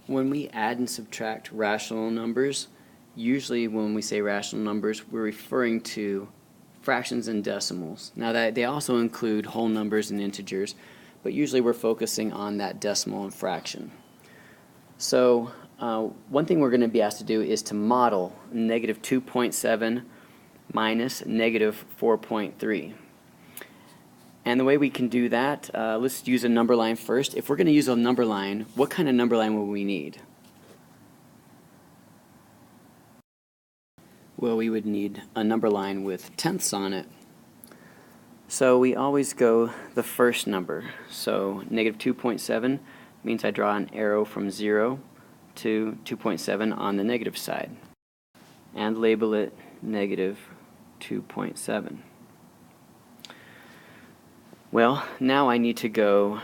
When we add and subtract rational numbers, usually when we say rational numbers, we're referring to fractions and decimals. Now that they also include whole numbers and integers, but usually we're focusing on that decimal and fraction. So one thing we're going to be asked to do is to model negative 2.7 minus negative 4.3. And the way we can do that, let's use a number line first. If we're going to use a number line, what kind of number line will we need? Well, we would need a number line with tenths on it. So we always go the first number. So negative 2.7 means I draw an arrow from 0 to 2.7 on the negative side and label it negative 2.7. Well, now I need to go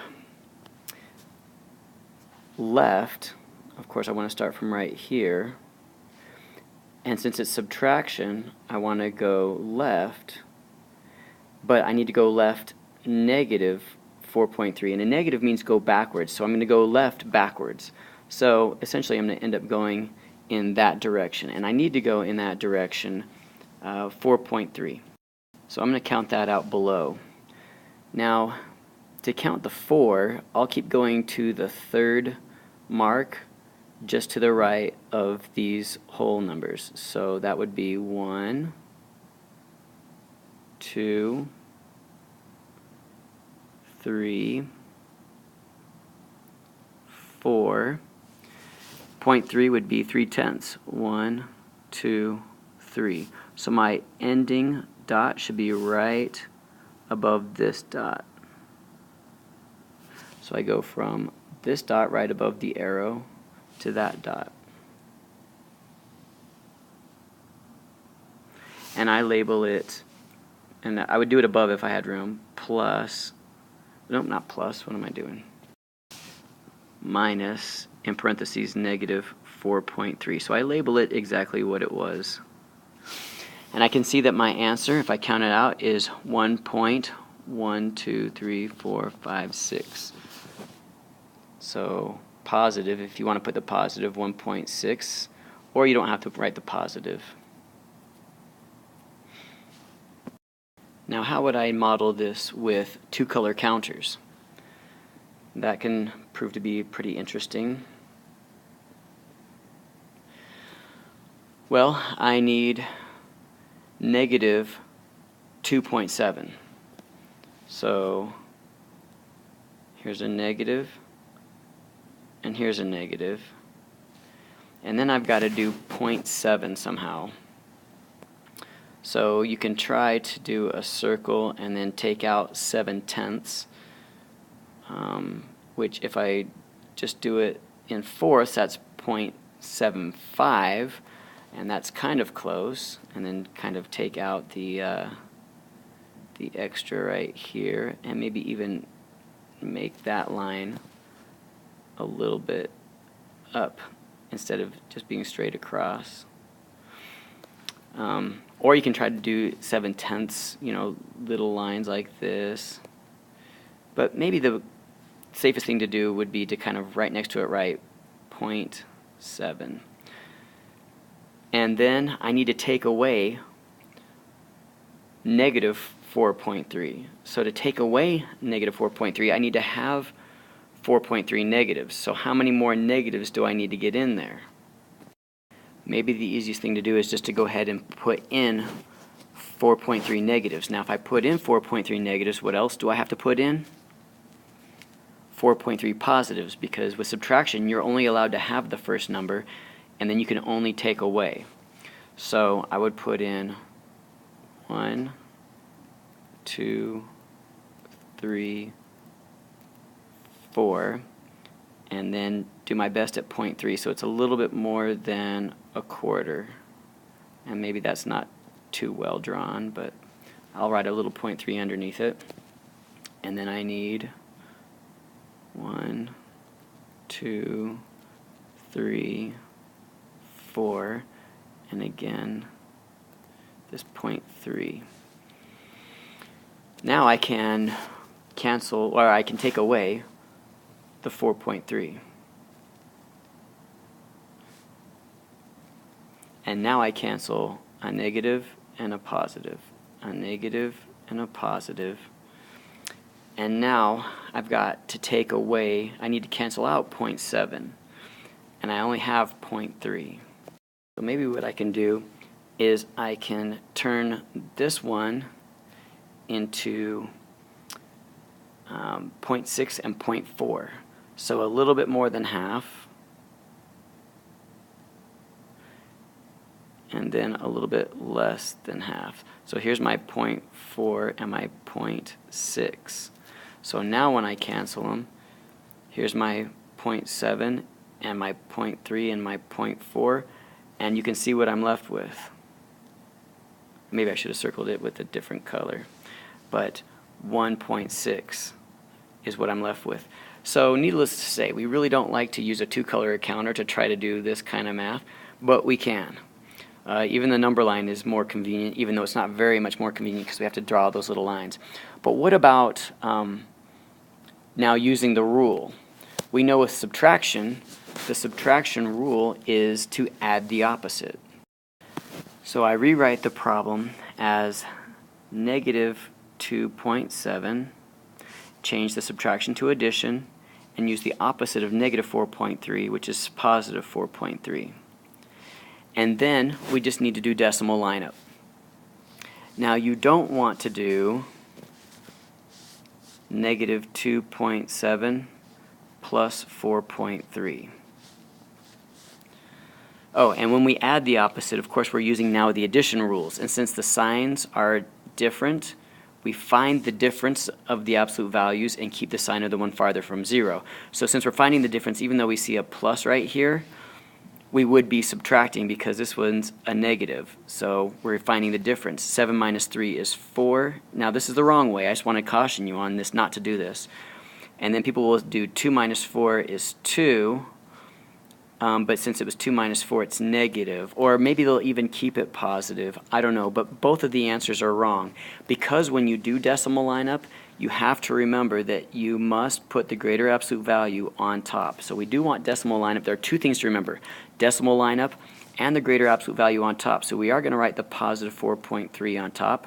left. Of course, I want to start from right here. And since it's subtraction, I want to go left, but I need to go left negative 4.3. And a negative means go backwards, so I'm going to go left backwards. So essentially, I'm going to end up going in that direction. And I need to go in that direction 4.3. So I'm going to count that out below. Now, to count the 4, I'll keep going to the third mark just to the right of these whole numbers. So that would be 1, 2, 3, 4. 0.3 would be 3/10. 1, 2, 3. So my ending dot should be right above this dot. So I go from this dot right above the arrow to that dot. And I label it, and I would do it above if I had room, plus, nope, not plus, what am I doing? Minus, in parentheses, negative 4.3. So I label it exactly what it was. And I can see that my answer, if I count it out, is 1.12345 So positive, if you want to put the positive, 1.6, or you don't have to write the positive. Now, how would I model this with two-color counters? That can prove to be pretty interesting. Well, I need negative 2.7. So here's a negative, and here's a negative. And then I've got to do 0.7 somehow. So you can try to do a circle and then take out 7/10, which if I just do it in fourths, that's 0.75. And that's kind of close, and then kind of take out the extra right here, and maybe even make that line a little bit up instead of just being straight across. Or you can try to do 7/10, little lines like this. But maybe the safest thing to do would be to kind of right next to it write 0.7. And then I need to take away negative 4.3. So to take away negative 4.3, I need to have 4.3 negatives. So how many more negatives do I need to get in there? Maybe the easiest thing to do is just to go ahead and put in 4.3 negatives. Now if I put in 4.3 negatives, what else do I have to put in? 4.3 positives, because with subtraction you're only allowed to have the first number, and then you can only take away. So I would put in 1, 2, 3, 4, and then do my best at 0.3, so it's a little bit more than a quarter. And maybe that's not too well drawn, but I'll write a little 0.3 underneath it. And then I need 1, 2, 3, 4, and again this 0.3. Now I can cancel, or I can take away the 4.3. And now I cancel a negative and a positive, a negative and a positive. And now I've got to take away, I need to cancel out 0.7, and I only have 0.3. So maybe what I can do is I can turn this one into 0.6 and 0.4. So a little bit more than half, and then a little bit less than half. So here's my 0.4 and my 0.6. So now when I cancel them, here's my 0.7 and my 0.3 and my 0.4, and you can see what I'm left with. Maybe I should have circled it with a different color, but 1.6 is what I'm left with. So needless to say, we really don't like to use a two-color counter to try to do this kind of math, but we can. Even the number line is more convenient, even though it's not very much more convenient because we have to draw those little lines. But what about now using the rule? We know with subtraction, the subtraction rule is to add the opposite. So I rewrite the problem as negative 2.7, change the subtraction to addition, and use the opposite of negative 4.3, which is positive 4.3. And then we just need to do decimal lineup. Now you don't want to do negative 2.7 plus 4.3. Oh, and when we add the opposite, of course, we're using now the addition rules. And since the signs are different, we find the difference of the absolute values and keep the sign of the one farther from 0. So since we're finding the difference, even though we see a plus right here, we would be subtracting because this one's a negative. So we're finding the difference. 7 minus 3 is 4. Now this is the wrong way. I just want to caution you on this, not to do this. And then people will do 2 minus 4 is 2. But since it was 2 minus 4, it's negative. Or maybe they'll even keep it positive. I don't know. But both of the answers are wrong. Because when you do decimal lineup, you have to remember that you must put the greater absolute value on top. So we do want decimal lineup. There are two things to remember. Decimal lineup and the greater absolute value on top. So we are going to write the positive 4.3 on top.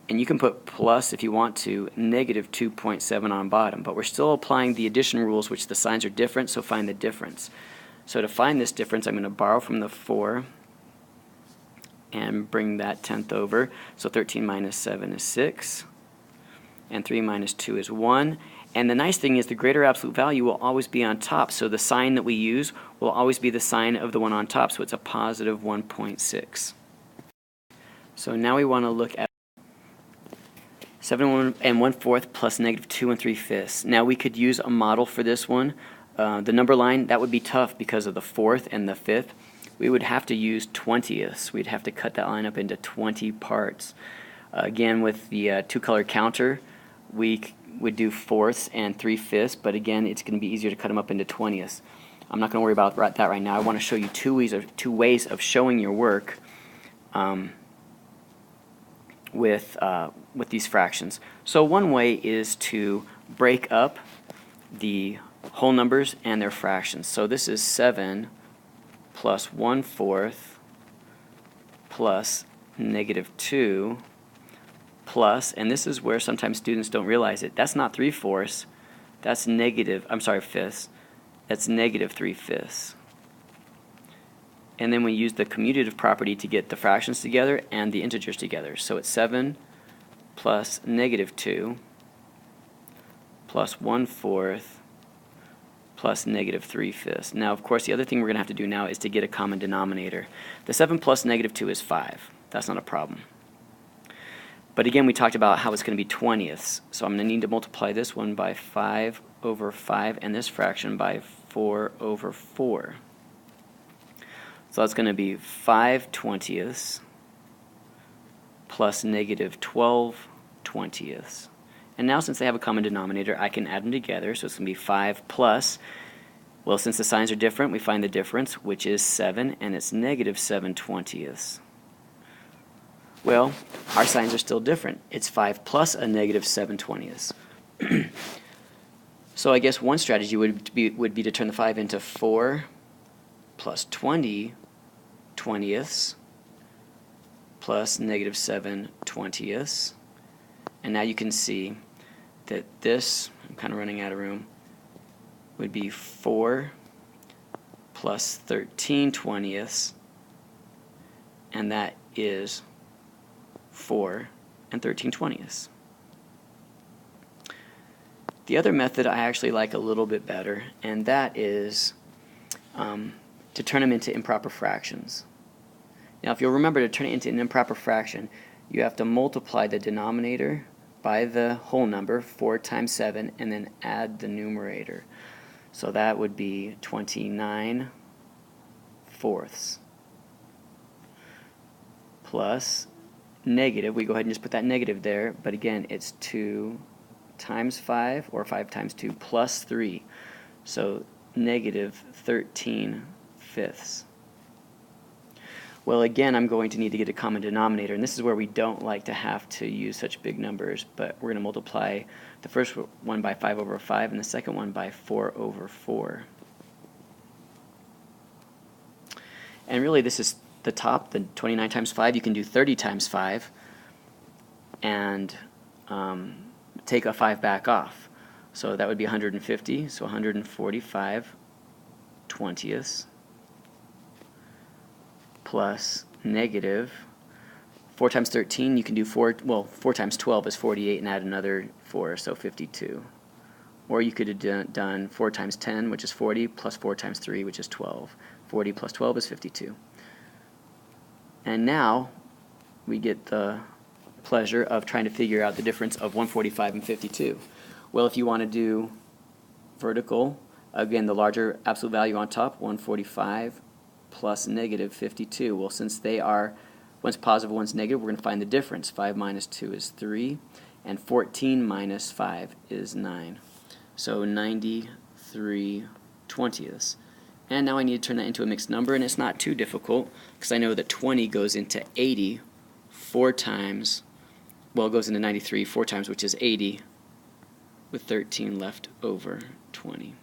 And you can put plus, if you want to, negative 2.7 on bottom. But we're still applying the addition rules, which the signs are different, so find the difference. So to find this difference, I'm going to borrow from the 4 and bring that tenth over. So 13 minus 7 is 6. And 3 minus 2 is 1. And the nice thing is the greater absolute value will always be on top. So the sign that we use will always be the sign of the one on top. So it's a positive 1.6. So now we want to look at 7 1/4 plus negative 2 3/5. Now we could use a model for this one. The number line, that would be tough because of the 4th and the 5th. We would have to use 20ths. We'd have to cut that line up into 20 parts. Again, with the two-color counter, we would do 4ths and 3/5, but again, it's going to be easier to cut them up into 20ths. I'm not going to worry about that right now. I want to show you two ways of showing your work with these fractions. So one way is to break up the whole numbers and their fractions. So this is 7 plus 1/4 plus negative 2 plus, and this is where sometimes students don't realize it, that's not 3/4, that's negative, I'm sorry, fifths, that's negative 3/5. And then we use the commutative property to get the fractions together and the integers together. So it's 7 plus negative 2 plus 1/4 plus negative 3/5. Now, of course, the other thing we're going to have to do now is to get a common denominator. The 7 plus negative 2 is 5. That's not a problem. But again, we talked about how it's going to be 20ths. So I'm going to need to multiply this one by 5 over 5 and this fraction by 4 over 4. So that's going to be 5 20ths plus negative 12 20ths. And now since they have a common denominator, I can add them together. So it's going to be 5 plus, well, since the signs are different, we find the difference, which is 7, and it's negative 7 20ths. Well, our signs are still different. It's 5 plus a negative 7 20ths. So I guess one strategy would be to turn the 5 into 4 plus 20 20ths plus negative 7 20ths. And now you can see that this, I'm kind of running out of room, would be 4 plus 13 20ths, and that is 4 and 13 20ths. The other method I actually like a little bit better, and that is to turn them into improper fractions. Now, if you'll remember, to turn it into an improper fraction, you have to multiply the denominator by the whole number, 4 times 7, and then add the numerator. So that would be 29 fourths plus negative, we go ahead and just put that negative there, but again, it's 2 times 5, or 5 times 2, plus 3. So negative 13 fifths. Well, again, I'm going to need to get a common denominator, and this is where we don't like to have to use such big numbers, but we're going to multiply the first one by 5 over 5 and the second one by 4 over 4. And really, this is the top, the 29 times 5. You can do 30 times 5 and take a 5 back off. So that would be 150, so 145 20ths plus negative 4 times 13, you can do 4 times 12 is 48 and add another 4, so 52. Or you could have done 4 times 10, which is 40, plus 4 times 3, which is 12. 40 plus 12 is 52. And now we get the pleasure of trying to figure out the difference of 145 and 52. Well, if you want to do vertical, again, the larger absolute value on top, 145 plus negative 52. Well, since they are, one's positive, one's negative, we're going to find the difference. 5 minus 2 is 3, and 14 minus 5 is 9. So 93 20ths. And now I need to turn that into a mixed number, and it's not too difficult because I know that 20 goes into 80 4 times, well, it goes into 93 4 times, which is 80, with 13 left over 20.